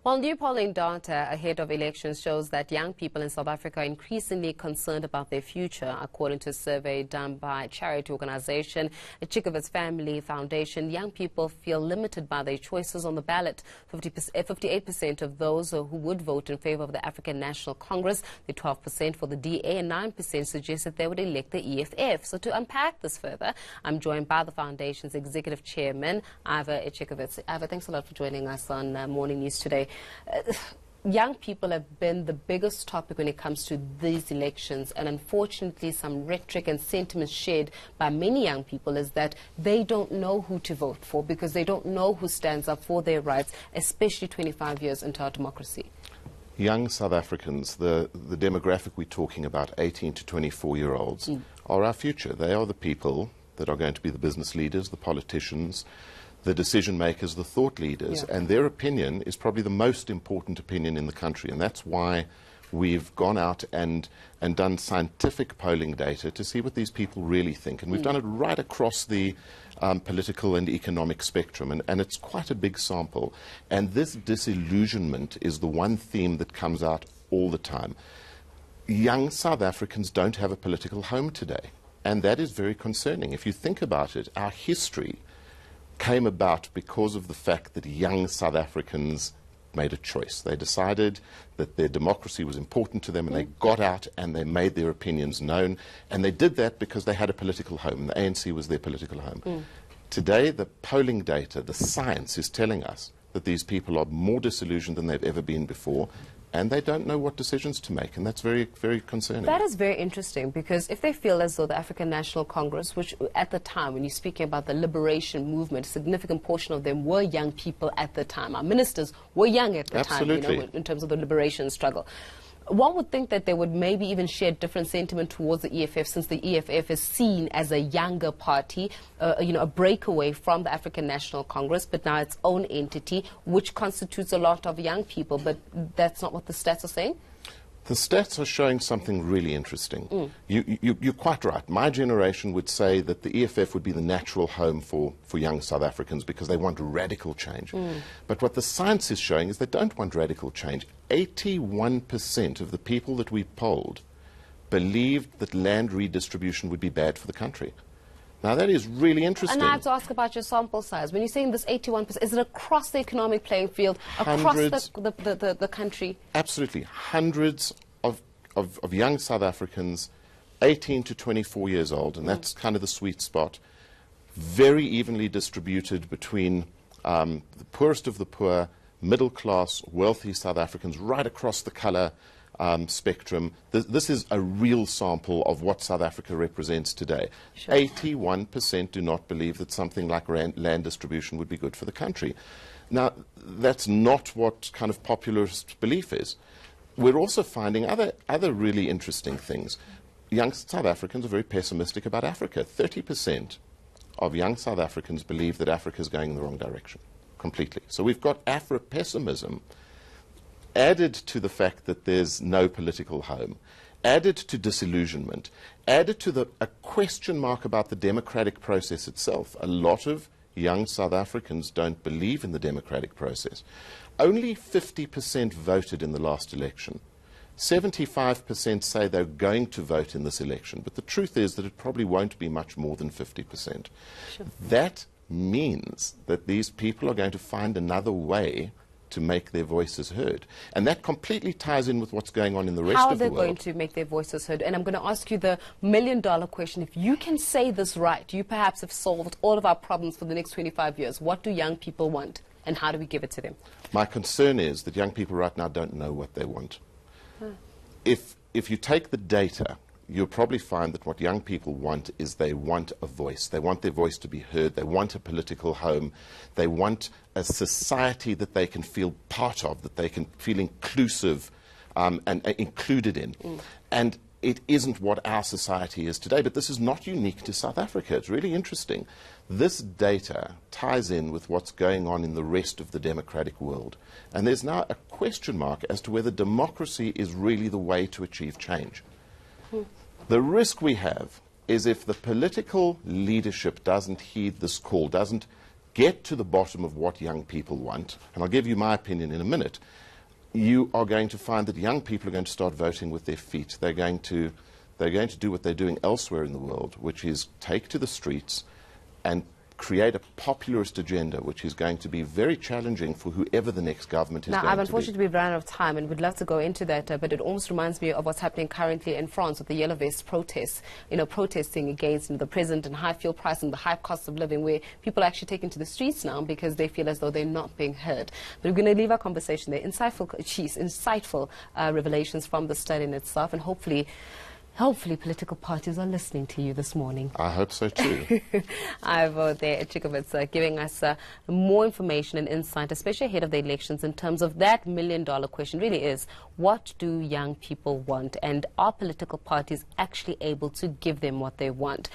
While new polling data ahead of elections shows that young people in South Africa are increasingly concerned about their future, according to a survey done by charity organization Ichikowitz Family Foundation, young people feel limited by their choices on the ballot. 58% of those who would vote in favor of the African National Congress, the 12% for the DA, and 9% suggest that they would elect the EFF. So to unpack this further, I'm joined by the foundation's executive chairman, Ivor Ichikowitz. Ivor, thanks a lot for joining us on Morning News today. Young people have been the biggest topic when it comes to these elections, and unfortunately some rhetoric and sentiment shared by many young people is that they don't know who to vote for because they don't know who stands up for their rights, especially 25 years into our democracy. Young South Africans, the demographic we're talking about, 18 to 24-year-olds, are our future. They are the people that are going to be the business leaders, the politicians, the decision makers, the thought leaders, and their opinion is probably the most important opinion in the country, and that's why we've gone out and done scientific polling data to see what these people really think, and we've done it right across the political and economic spectrum, and it's quite a big sample, and this disillusionment is the one theme that comes out all the time. Young South Africans don't have a political home today, and that is very concerning. If you think about it, our history came about because of the fact that young South Africans made a choice. They decided that their democracy was important to them, and they got out and they made their opinions known, and they did that because they had a political home. The ANC was their political home. Today, the polling data, the science is telling us that these people are more disillusioned than they've ever been before, and they don't know what decisions to make, and that's very, very concerning. That is very interesting, because if they feel as though the African National Congress, which at the time, when you're speaking about the liberation movement, a significant portion of them were young people at the time. Our ministers were young at the time, you know, in terms of the liberation struggle. One would think that they would maybe even share different sentiment towards the EFF, since the EFF is seen as a younger party, you know, a breakaway from the African National Congress, but now its own entity, which constitutes a lot of young people. But that's not what the stats are saying? The stats are showing something really interesting. You're quite right. My generation would say that the EFF would be the natural home for young South Africans because they want radical change. But what the science is showing is they don't want radical change. 81% of the people that we polled believed that land redistribution would be bad for the country. Now, that is really interesting. And I have to ask about your sample size. When you're saying this 81%, is it across the economic playing field, across the country? Absolutely. Hundreds of young South Africans, 18 to 24 years old, and that's kind of the sweet spot, very evenly distributed between the poorest of the poor, middle class, wealthy South Africans, right across the colour spectrum. This is a real sample of what South Africa represents today. 81% do not believe that something like land distribution would be good for the country. Now, that's not what kind of popularist belief is. We're also finding other really interesting things. Young South Africans are very pessimistic about Africa. 30% of young South Africans believe that Africa is going in the wrong direction, completely. So we've got Afro-pessimism added to the fact that there's no political home, added to disillusionment, added to a question mark about the democratic process itself. A lot of young South Africans don't believe in the democratic process. Only 50% voted in the last election. 75% say they're going to vote in this election, but the truth is that it probably won't be much more than 50%. That means that these people are going to find another way to make their voices heard. And that completely ties in with what's going on in the rest of the world. How are they going to make their voices heard? And I'm going to ask you the million-dollar question. If you can say this right, you perhaps have solved all of our problems for the next 25 years. What do young people want, and how do we give it to them? My concern is that young people right now don't know what they want. If you take the data, you'll probably find that what young people want is they want a voice. They want their voice to be heard. They want a political home. They want a society that they can feel part of, that they can feel inclusive and included in. And it isn't what our society is today, but this is not unique to South Africa. It's really interesting. This data ties in with what's going on in the rest of the democratic world. And there's now a question mark as to whether democracy is really the way to achieve change. The risk we have is if the political leadership doesn't heed this call, doesn't get to the bottom of what young people want, and I'll give you my opinion in a minute, you are going to find that young people are going to start voting with their feet. They're going to do what they're doing elsewhere in the world, which is take to the streets and create a populist agenda, which is going to be very challenging for whoever the next government is going to be. Now, unfortunately, we've run out of time, and we'd love to go into that, but it almost reminds me of what's happening currently in France with the Yellow Vest protests, protesting against the present and high fuel price and the high cost of living, where people are actually taking to the streets now because they feel as though they're not being heard. But we're going to leave our conversation there. Insightful revelations from the study in itself, and hopefully political parties are listening to you this morning. I hope so too. Ivor Ichikowitz giving us more information and insight, especially ahead of the elections, in terms of that million-dollar question really is, what do young people want? And are political parties actually able to give them what they want?